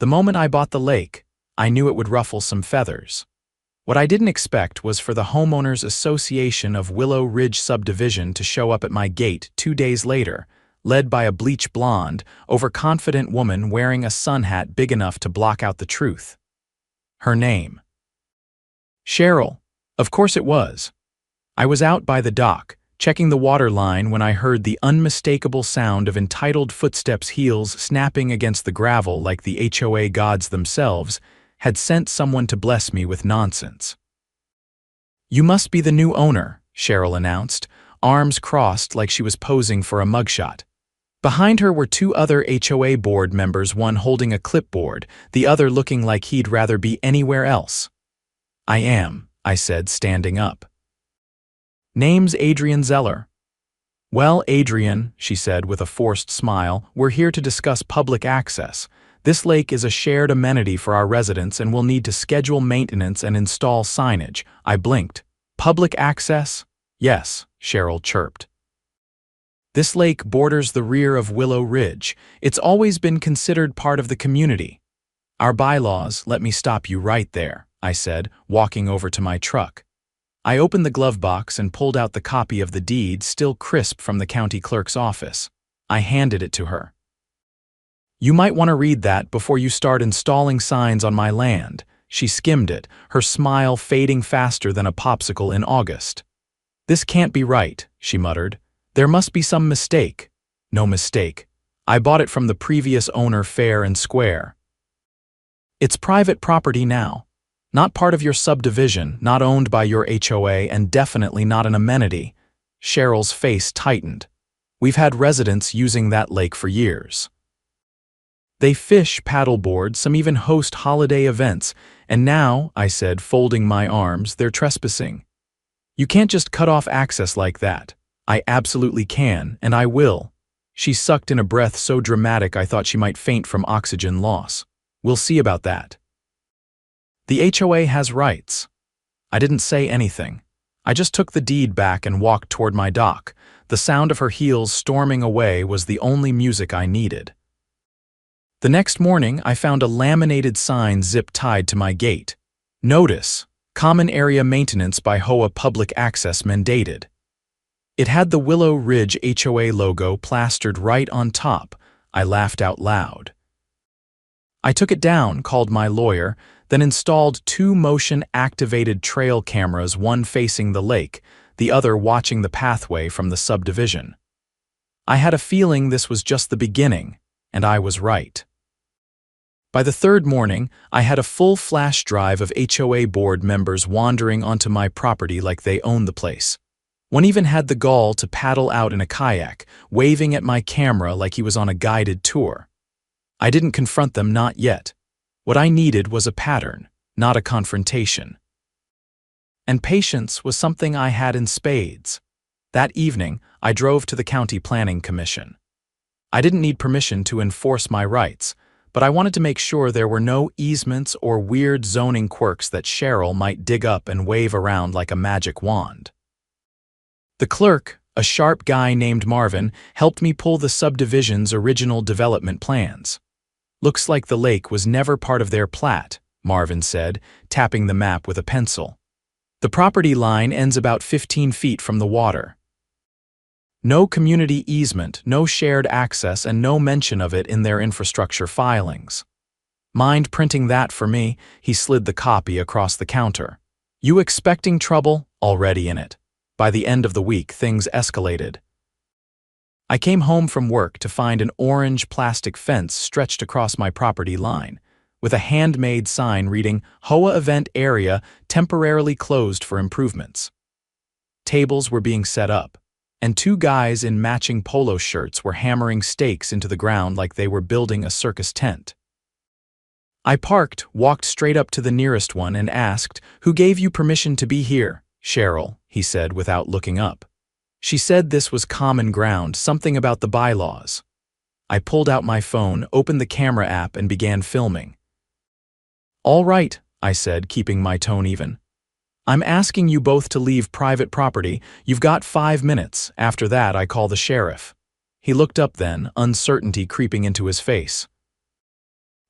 The moment I bought the lake, I knew it would ruffle some feathers. What I didn't expect was for the Homeowners Association of Willow Ridge Subdivision to show up at my gate 2 days later, led by a bleach blonde, overconfident woman wearing a sun hat big enough to block out the truth. Her name. Cheryl. Of course it was. I was out by the dock, checking the water line when I heard the unmistakable sound of entitled footsteps' heels snapping against the gravel like the HOA gods themselves had sent someone to bless me with nonsense. "You must be the new owner," Cheryl announced, arms crossed like she was posing for a mugshot. Behind her were 2 other HOA board members, one holding a clipboard, the other looking like he'd rather be anywhere else. "I am," I said, standing up. "Name's Adrian Zeller." "Well, Adrian," she said with a forced smile, "we're here to discuss public access. This lake is a shared amenity for our residents and we'll need to schedule maintenance and install signage." I blinked. "Public access?" "Yes," Cheryl chirped. "This lake borders the rear of Willow Ridge. It's always been considered part of the community. Our bylaws let me stop you right there," I said, walking over to my truck. I opened the glove box and pulled out the copy of the deed, still crisp from the county clerk's office. I handed it to her. "You might want to read that before you start installing signs on my land." She skimmed it, her smile fading faster than a popsicle in August. "This can't be right," she muttered. "There must be some mistake." "No mistake. I bought it from the previous owner fair and square. It's private property now. Not part of your subdivision, not owned by your HOA, and definitely not an amenity." Cheryl's face tightened. "We've had residents using that lake for years. They fish, paddleboard, some even host holiday events, and now," I said, folding my arms, "they're trespassing. You can't just cut off access like that." "I absolutely can, and I will." She sucked in a breath so dramatic I thought she might faint from oxygen loss. "We'll see about that. The HOA has rights." I didn't say anything. I just took the deed back and walked toward my dock. The sound of her heels storming away was the only music I needed. The next morning, I found a laminated sign zip-tied to my gate. "Notice: Common Area Maintenance by HOA Public Access mandated." It had the Willow Ridge HOA logo plastered right on top. I laughed out loud. I took it down, called my lawyer, then installed 2 motion-activated trail cameras, one facing the lake, the other watching the pathway from the subdivision. I had a feeling this was just the beginning, and I was right. By the 3rd morning, I had a full flash drive of HOA board members wandering onto my property like they owned the place. One even had the gall to paddle out in a kayak, waving at my camera like he was on a guided tour. I didn't confront them, not yet. What I needed was a pattern, not a confrontation. And patience was something I had in spades. That evening, I drove to the County Planning Commission. I didn't need permission to enforce my rights, but I wanted to make sure there were no easements or weird zoning quirks that Cheryl might dig up and wave around like a magic wand. The clerk, a sharp guy named Marvin, helped me pull the subdivision's original development plans. "Looks like the lake was never part of their plat," Marvin said, tapping the map with a pencil. "The property line ends about 15 feet from the water. No community easement, no shared access, and no mention of it in their infrastructure filings." "Mind printing that for me?" He slid the copy across the counter. "You expecting trouble? Already in it." By the end of the week, things escalated. I came home from work to find an orange plastic fence stretched across my property line, with a handmade sign reading, "HOA Event Area Temporarily Closed for Improvements." Tables were being set up, and 2 guys in matching polo shirts were hammering stakes into the ground like they were building a circus tent. I parked, walked straight up to the nearest one, and asked, "Who gave you permission to be here?" "Cheryl," he said without looking up. "She said this was common ground, something about the bylaws." I pulled out my phone, opened the camera app, and began filming. "All right," I said, keeping my tone even. "I'm asking you both to leave private property. You've got 5 minutes. After that, I call the sheriff." He looked up then, uncertainty creeping into his face.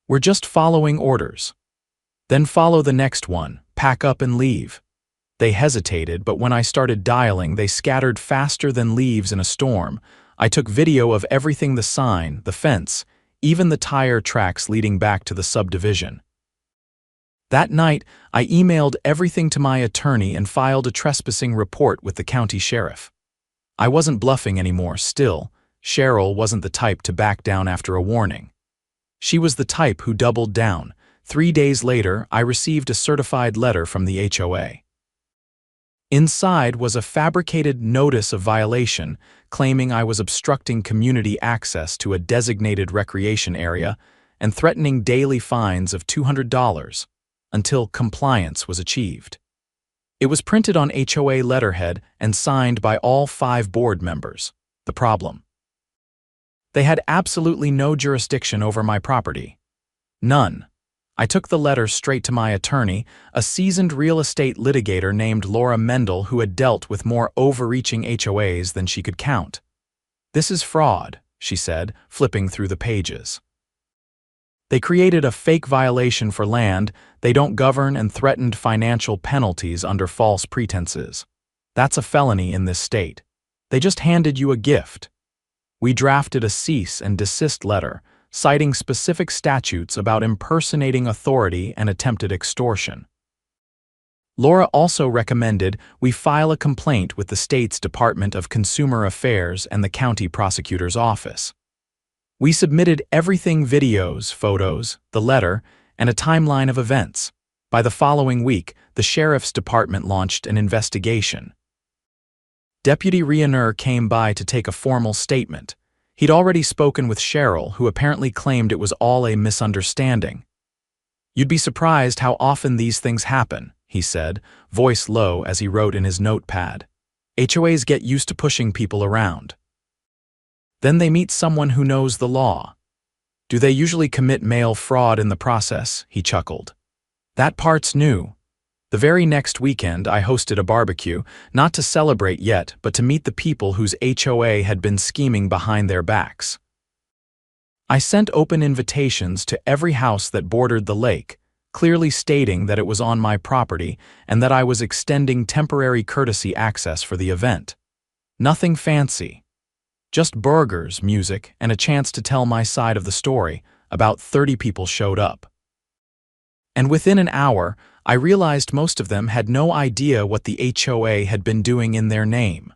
We're just following orders. Then follow the next one, pack up and leave. They hesitated, but when I started dialing, they scattered faster than leaves in a storm. I took video of everything: the sign, the fence, even the tire tracks leading back to the subdivision. That night, I emailed everything to my attorney and filed a trespassing report with the county sheriff. I wasn't bluffing anymore. Still, Cheryl wasn't the type to back down after a warning. She was the type who doubled down. 3 days later, I received a certified letter from the HOA. Inside was a fabricated notice of violation claiming I was obstructing community access to a designated recreation area and threatening daily fines of $200 until compliance was achieved. It was printed on HOA letterhead and signed by all 5 board members. The problem: they had absolutely no jurisdiction over my property. None. I took the letter straight to my attorney, a seasoned real estate litigator named Laura Mendel, who had dealt with more overreaching HOAs than she could count. "This is fraud," she said, flipping through the pages. "They created a fake violation for land they don't govern and threatened financial penalties under false pretenses. That's a felony in this state. They just handed you a gift. We drafted a cease and desist letter, citing specific statutes about impersonating authority and attempted extortion." Laura also recommended we file a complaint with the state's Department of Consumer Affairs and the county prosecutor's office. We submitted everything: videos, photos, the letter, and a timeline of events. By the following week, the sheriff's department launched an investigation. Deputy Rionner came by to take a formal statement. He'd already spoken with Cheryl, who apparently claimed it was all a misunderstanding. "You'd be surprised how often these things happen," he said, voice low as he wrote in his notepad. "HOAs get used to pushing people around. Then they meet someone who knows the law. Do they usually commit mail fraud in the process?" He chuckled. "That part's new." The very next weekend, I hosted a barbecue, not to celebrate yet, but to meet the people whose HOA had been scheming behind their backs. I sent open invitations to every house that bordered the lake, clearly stating that it was on my property and that I was extending temporary courtesy access for the event. Nothing fancy. Just burgers, music, and a chance to tell my side of the story. About 30 people showed up. And within an hour, I realized most of them had no idea what the HOA had been doing in their name.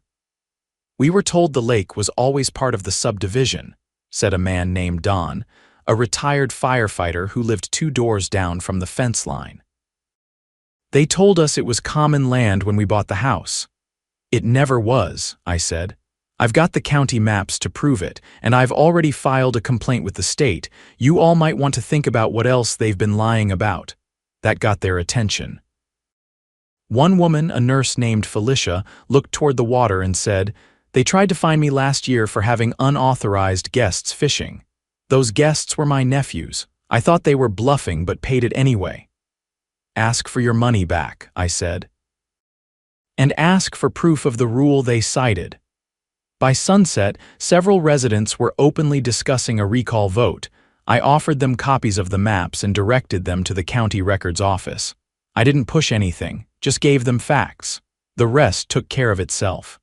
"We were told the lake was always part of the subdivision," said a man named Don, a retired firefighter who lived 2 doors down from the fence line. "They told us it was common land when we bought the house." "It never was," I said. "I've got the county maps to prove it, and I've already filed a complaint with the state. You all might want to think about what else they've been lying about." That got their attention. One woman, a nurse named Felicia, looked toward the water and said, "They tried to fine me last year for having unauthorized guests fishing. Those guests were my nephews. I thought they were bluffing but paid it anyway." "Ask for your money back," I said. "And ask for proof of the rule they cited." By sunset, several residents were openly discussing a recall vote. I offered them copies of the maps and directed them to the county records office. I didn't push anything, just gave them facts. The rest took care of itself.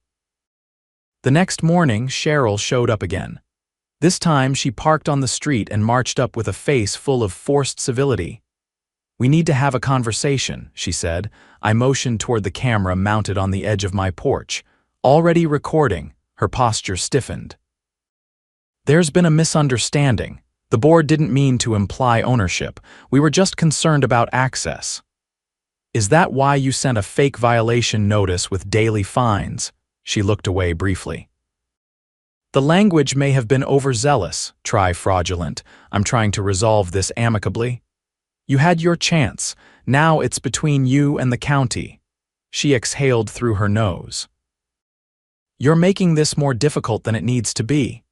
The next morning, Cheryl showed up again. This time, she parked on the street and marched up with a face full of forced civility. "We need to have a conversation," she said. I motioned toward the camera mounted on the edge of my porch. Already recording, her posture stiffened. "There's been a misunderstanding. The board didn't mean to imply ownership. We were just concerned about access." "Is that why you sent a fake violation notice with daily fines?" She looked away briefly. "The language may have been overzealous. Try fraudulent. I'm trying to resolve this amicably. You had your chance. Now it's between you and the county." She exhaled through her nose. "You're making this more difficult than it needs to be.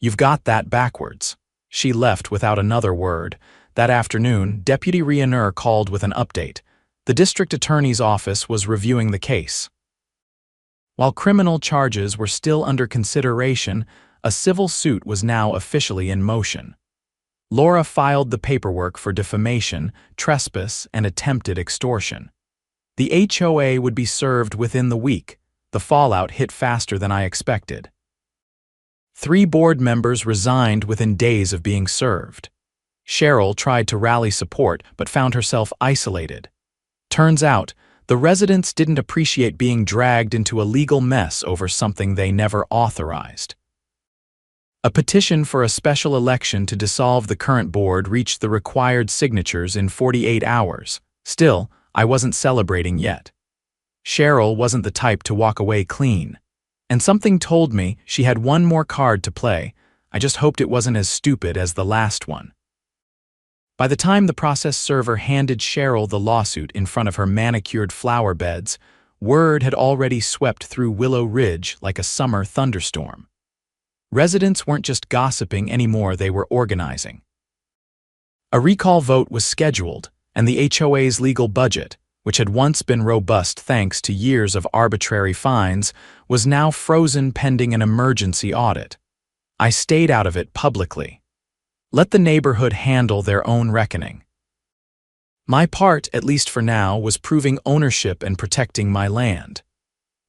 You've got that backwards." She left without another word. That afternoon, Deputy Rionner called with an update. The district attorney's office was reviewing the case. While criminal charges were still under consideration, a civil suit was now officially in motion. Laura filed the paperwork for defamation, trespass, and attempted extortion. The HOA would be served within the week. The fallout hit faster than I expected. 3 board members resigned within days of being served. Cheryl tried to rally support but found herself isolated. Turns out, the residents didn't appreciate being dragged into a legal mess over something they never authorized. A petition for a special election to dissolve the current board reached the required signatures in 48 hours. Still, I wasn't celebrating yet. Cheryl wasn't the type to walk away clean. And something told me she had one more card to play. I just hoped it wasn't as stupid as the last one. By the time the process server handed Cheryl the lawsuit in front of her manicured flower beds, word had already swept through Willow Ridge like a summer thunderstorm. Residents weren't just gossiping anymore, they were organizing. A recall vote was scheduled, and the HOA's legal budget, which had once been robust thanks to years of arbitrary fines, was now frozen pending an emergency audit. I stayed out of it publicly. Let the neighborhood handle their own reckoning. My part, at least for now, was proving ownership and protecting my land.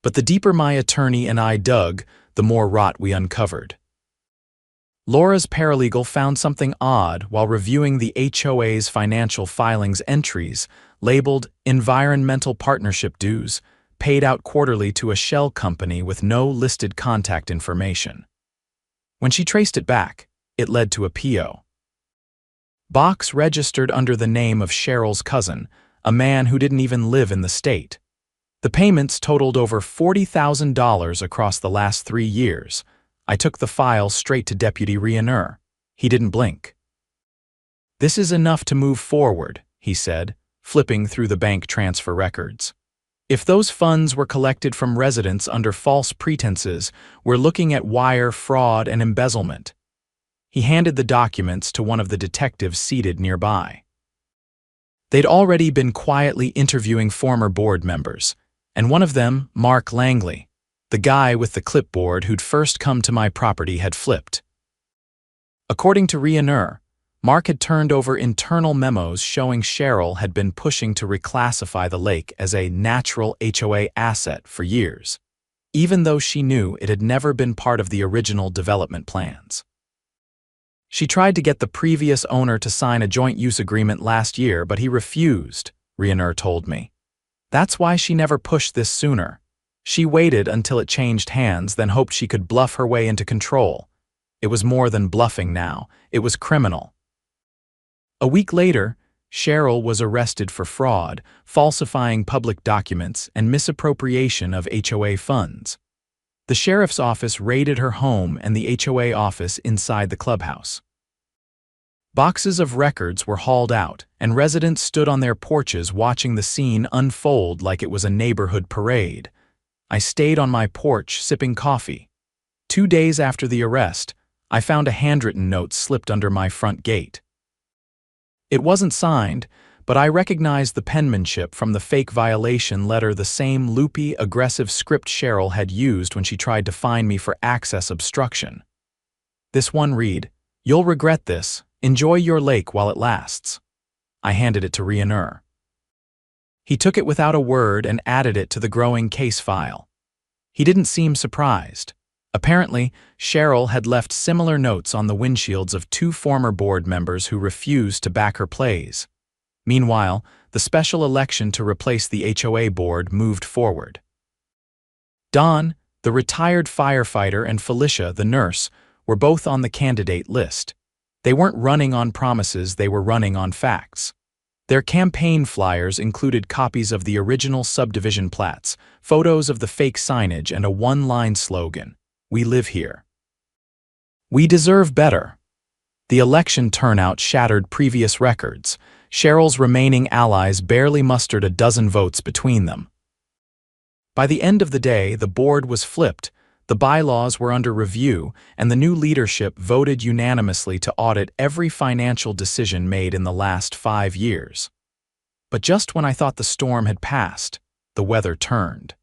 But the deeper my attorney and I dug, the more rot we uncovered. Laura's paralegal found something odd while reviewing the HOA's financial filings entries labeled Environmental Partnership Dues, paid out quarterly to a shell company with no listed contact information. When she traced it back, it led to a PO. Box registered under the name of Cheryl's cousin, a man who didn't even live in the state. The payments totaled over $40,000 across the last 3 years. I took the file straight to Deputy Rioneur. He didn't blink. "This is enough to move forward," he said, flipping through the bank transfer records. "If those funds were collected from residents under false pretenses, we're looking at wire fraud and embezzlement." He handed the documents to one of the detectives seated nearby. They'd already been quietly interviewing former board members, and one of them, Mark Langley, the guy with the clipboard who'd first come to my property, had flipped. According to Rioneur, Mark had turned over internal memos showing Cheryl had been pushing to reclassify the lake as a natural HOA asset for years, even though she knew it had never been part of the original development plans. She tried to get the previous owner to sign a joint use agreement last year, but he refused, Rioneur told me. That's why she never pushed this sooner. She waited until it changed hands, then hoped she could bluff her way into control. It was more than bluffing now. It was criminal. A week later, Cheryl was arrested for fraud, falsifying public documents, and misappropriation of HOA funds. The sheriff's office raided her home and the HOA office inside the clubhouse. Boxes of records were hauled out, and residents stood on their porches watching the scene unfold like it was a neighborhood parade. I stayed on my porch sipping coffee. 2 days after the arrest, I found a handwritten note slipped under my front gate. It wasn't signed, but I recognized the penmanship from the fake violation letter, the same loopy, aggressive script Cheryl had used when she tried to fine me for access obstruction. This one read, "You'll regret this. Enjoy your lake while it lasts." I handed it to Rioneur. He took it without a word and added it to the growing case file. He didn't seem surprised. Apparently, Cheryl had left similar notes on the windshields of 2 former board members who refused to back her plays. Meanwhile, the special election to replace the HOA board moved forward. Don, the retired firefighter, and Felicia, the nurse, were both on the candidate list. They weren't running on promises, they were running on facts. Their campaign flyers included copies of the original subdivision plats, photos of the fake signage, and a one-line slogan, "We live here." We deserve better. The election turnout shattered previous records. Cheryl's remaining allies barely mustered a dozen votes between them. By the end of the day, the board was flipped, the bylaws were under review, and the new leadership voted unanimously to audit every financial decision made in the last 5 years. But just when I thought the storm had passed, the weather turned.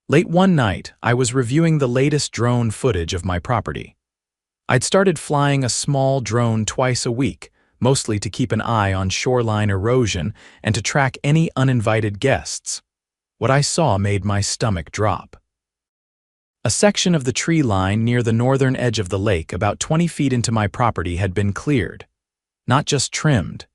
Late one night, I was reviewing the latest drone footage of my property. I'd started flying a small drone twice a week, mostly to keep an eye on shoreline erosion and to track any uninvited guests. What I saw made my stomach drop. A section of the tree line near the northern edge of the lake, about 20 feet into my property, had been cleared. Not just trimmed,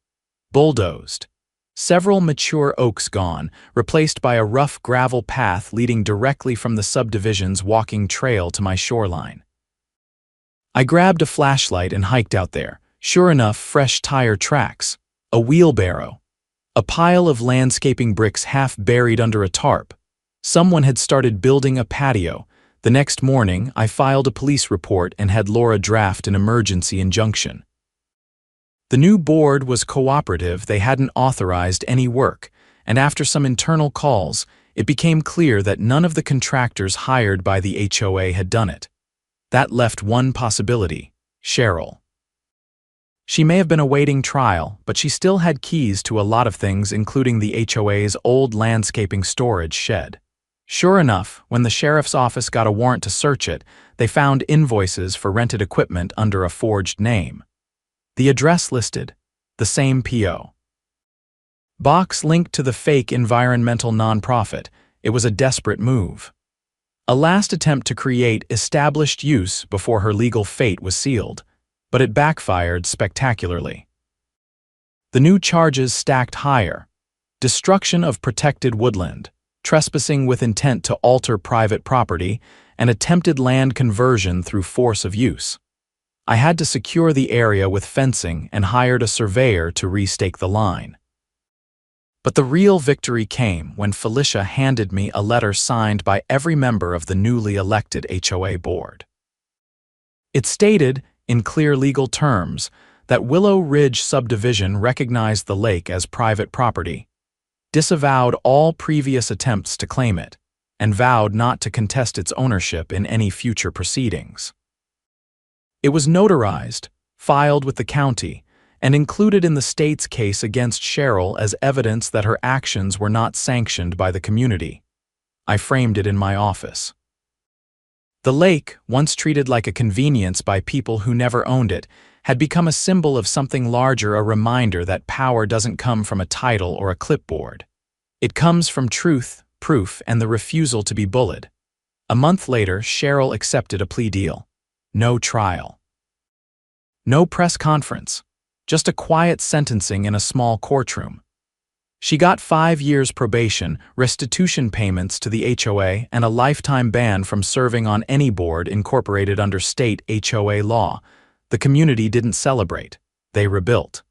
bulldozed. Several mature oaks gone, replaced by a rough gravel path leading directly from the subdivision's walking trail to my shoreline. I grabbed a flashlight and hiked out there. Sure enough, fresh tire tracks, a wheelbarrow, a pile of landscaping bricks half buried under a tarp. Someone had started building a patio. The next morning, I filed a police report and had Laura draft an emergency injunction. The new board was cooperative. They hadn't authorized any work, and after some internal calls, it became clear that none of the contractors hired by the HOA had done it. That left one possibility: Cheryl. She may have been awaiting trial, but she still had keys to a lot of things, including the HOA's old landscaping storage shed. Sure enough, when the sheriff's office got a warrant to search it, they found invoices for rented equipment under a forged name. The address listed, the same P.O. box linked to the fake environmental nonprofit. It was a desperate move. A last attempt to create established use before her legal fate was sealed, but it backfired spectacularly. The new charges stacked higher: destruction of protected woodland, trespassing with intent to alter private property, and attempted land conversion through force of use. I had to secure the area with fencing and hired a surveyor to restake the line. But the real victory came when Felicia handed me a letter signed by every member of the newly elected HOA board. It stated, in clear legal terms, that Willow Ridge Subdivision recognized the lake as private property, disavowed all previous attempts to claim it, and vowed not to contest its ownership in any future proceedings. It was notarized, filed with the county, and included in the state's case against Cheryl as evidence that her actions were not sanctioned by the community. I framed it in my office. The lake, once treated like a convenience by people who never owned it, had become a symbol of something larger, a reminder that power doesn't come from a title or a clipboard. It comes from truth, proof, and the refusal to be bullied. A month later, Cheryl accepted a plea deal. No trial. No press conference. Just a quiet sentencing in a small courtroom. She got 5 years probation, restitution payments to the HOA, and a lifetime ban from serving on any board incorporated under state HOA law. The community didn't celebrate. They rebuilt.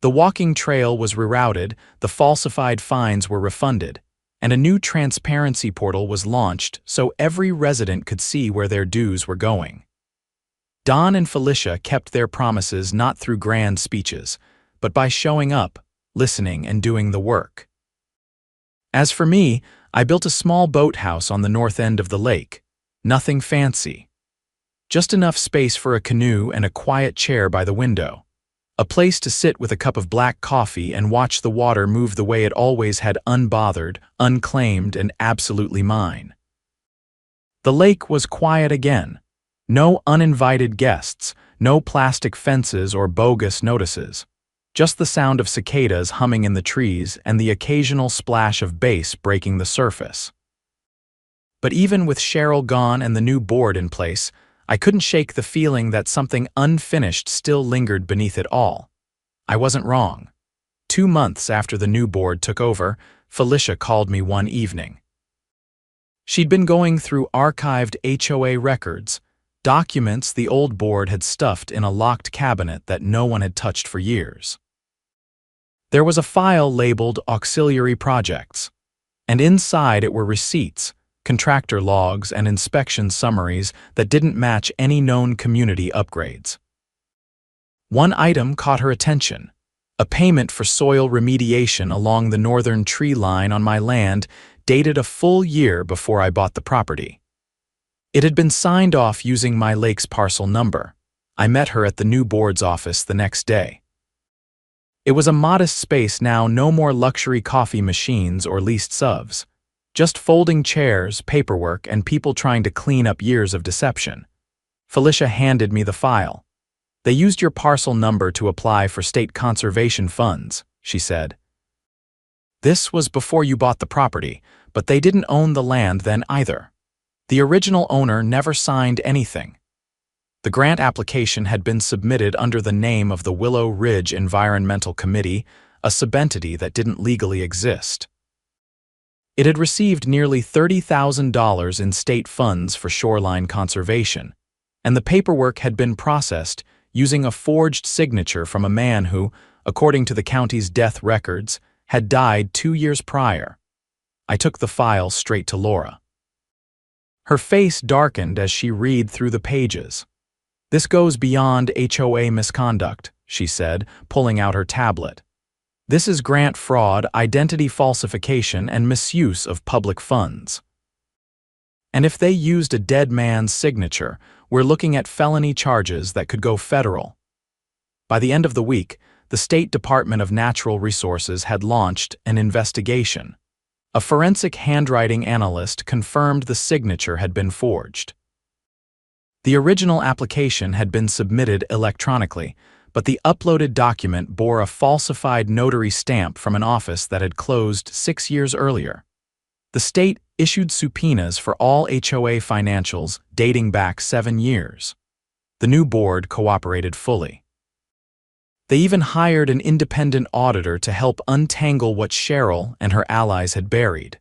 The walking trail was rerouted, the falsified fines were refunded, and a new transparency portal was launched so every resident could see where their dues were going. Don and Felicia kept their promises not through grand speeches, but by showing up, listening, and doing the work. As for me, I built a small boathouse on the north end of the lake. Nothing fancy. Just enough space for a canoe and a quiet chair by the window. A place to sit with a cup of black coffee and watch the water move the way it always had, unbothered, unclaimed, and absolutely mine. The lake was quiet again. No uninvited guests, no plastic fences or bogus notices. Just the sound of cicadas humming in the trees and the occasional splash of bass breaking the surface. But even with Cheryl gone and the new board in place, I couldn't shake the feeling that something unfinished still lingered beneath it all. I wasn't wrong. 2 months after the new board took over, Felicia called me one evening. She'd been going through archived HOA records, documents the old board had stuffed in a locked cabinet that no one had touched for years. There was a file labeled Auxiliary Projects, and inside it were receipts, contractor logs, and inspection summaries that didn't match any known community upgrades. One item caught her attention: a payment for soil remediation along the northern tree line on my land, dated a full year before I bought the property. It had been signed off using my lake's parcel number. I met her at the new board's office the next day. It was a modest space now, no more luxury coffee machines or leased subs. Just folding chairs, paperwork, and people trying to clean up years of deception. Felicia handed me the file. They used your parcel number to apply for state conservation funds, she said. This was before you bought the property, but they didn't own the land then either. The original owner never signed anything. The grant application had been submitted under the name of the Willow Ridge Environmental Committee, a subentity that didn't legally exist. It had received nearly $30,000 in state funds for shoreline conservation, and the paperwork had been processed using a forged signature from a man who, according to the county's death records, had died 2 years prior. I took the file straight to Laura. Her face darkened as she read through the pages. "This goes beyond HOA misconduct," she said, pulling out her tablet. "This is grant fraud, identity falsification, and misuse of public funds. And if they used a dead man's signature, we're looking at felony charges that could go federal." By the end of the week, the State Department of Natural Resources had launched an investigation. A forensic handwriting analyst confirmed the signature had been forged. The original application had been submitted electronically, but the uploaded document bore a falsified notary stamp from an office that had closed 6 years earlier. The state issued subpoenas for all HOA financials dating back 7 years. The new board cooperated fully. They even hired an independent auditor to help untangle what Cheryl and her allies had buried.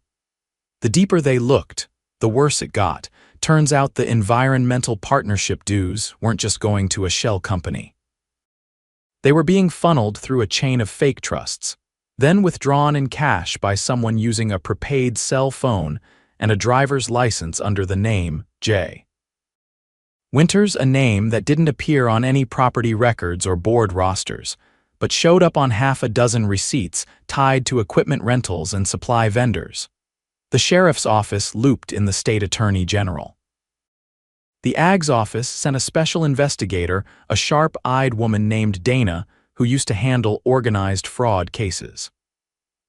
The deeper they looked, the worse it got. Turns out the environmental partnership dues weren't just going to a shell company. They were being funneled through a chain of fake trusts, then withdrawn in cash by someone using a prepaid cell phone and a driver's license under the name J. Winters, a name that didn't appear on any property records or board rosters, but showed up on half a dozen receipts tied to equipment rentals and supply vendors. The sheriff's office looped in the state attorney general. The AG's office sent a special investigator, a sharp-eyed woman named Dana, who used to handle organized fraud cases.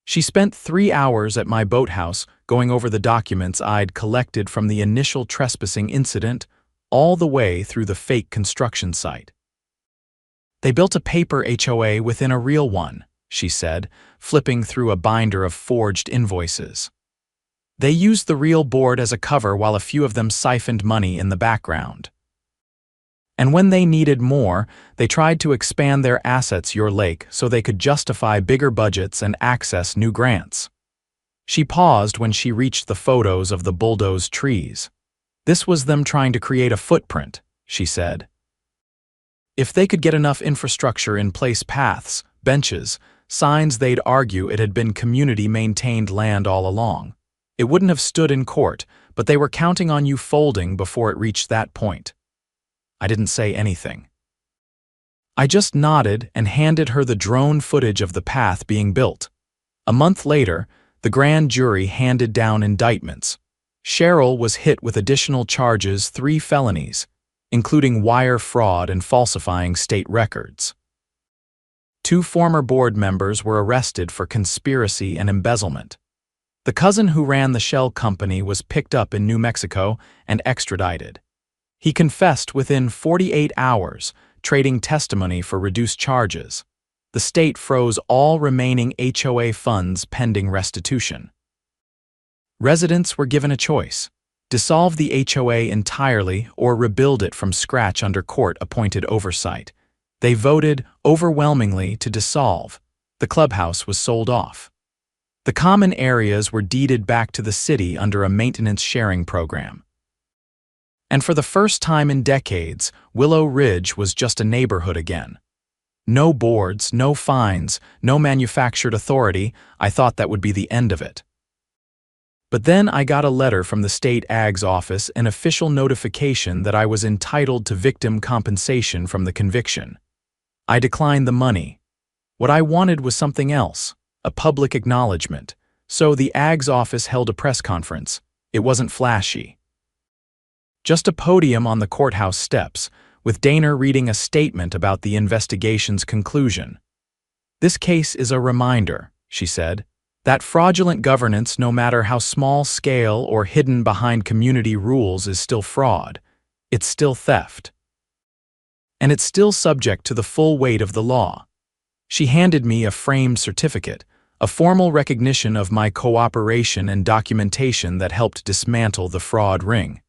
She spent 3 hours at my boathouse going over the documents I'd collected from the initial trespassing incident all the way through the fake construction site. "They built a paper HOA within a real one," she said, flipping through a binder of forged invoices. "They used the real board as a cover while a few of them siphoned money in the background. And when they needed more, they tried to expand their assets your lake so they could justify bigger budgets and access new grants." She paused when she reached the photos of the bulldozed trees. "This was them trying to create a footprint," she said. "If they could get enough infrastructure in place, paths, benches, signs, they'd argue it had been community-maintained land all along. It wouldn't have stood in court, but they were counting on you folding before it reached that point." I didn't say anything. I just nodded and handed her the drone footage of the path being built. A month later, the grand jury handed down indictments. Cheryl was hit with additional charges, 3 felonies, including wire fraud and falsifying state records. 2 former board members were arrested for conspiracy and embezzlement. The cousin who ran the shell company was picked up in New Mexico and extradited. He confessed within 48 hours, trading testimony for reduced charges. The state froze all remaining HOA funds pending restitution. Residents were given a choice: dissolve the HOA entirely or rebuild it from scratch under court-appointed oversight. They voted overwhelmingly to dissolve. The clubhouse was sold off. The common areas were deeded back to the city under a maintenance sharing program. And for the first time in decades, Willow Ridge was just a neighborhood again. No boards, no fines, no manufactured authority. I thought that would be the end of it. But then I got a letter from the state AG's office, an official notification that I was entitled to victim compensation from the conviction. I declined the money. What I wanted was something else, a public acknowledgement. So the AG's office held a press conference. It wasn't flashy. Just a podium on the courthouse steps, with Dana reading a statement about the investigation's conclusion. "This case is a reminder," she said, "that fraudulent governance, no matter how small scale or hidden behind community rules, is still fraud. It's still theft. And it's still subject to the full weight of the law. She handed me a framed certificate, a formal recognition of my cooperation and documentation that helped dismantle the fraud ring.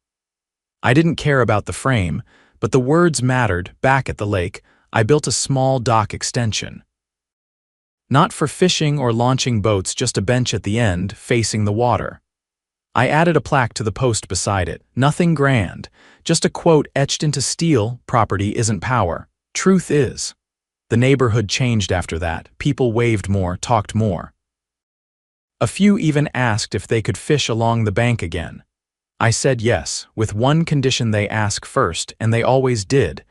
I didn't care about the frame, but the words mattered. Back at the lake, I built a small dock extension. Not for fishing or launching boats, just a bench at the end, facing the water. I added a plaque to the post beside it. Nothing grand, just a quote etched into steel: "Property isn't power. Truth is." The neighborhood changed after that. People waved more, talked more. A few even asked if they could fish along the bank again. I said yes, with one condition: they ask first, and they always did.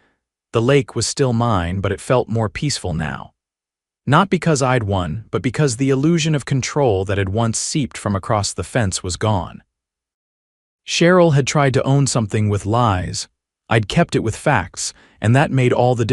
The lake was still mine, but it felt more peaceful now. Not because I'd won, but because the illusion of control that had once seeped from across the fence was gone. Cheryl had tried to own something with lies. I'd kept it with facts, and that made all the difference.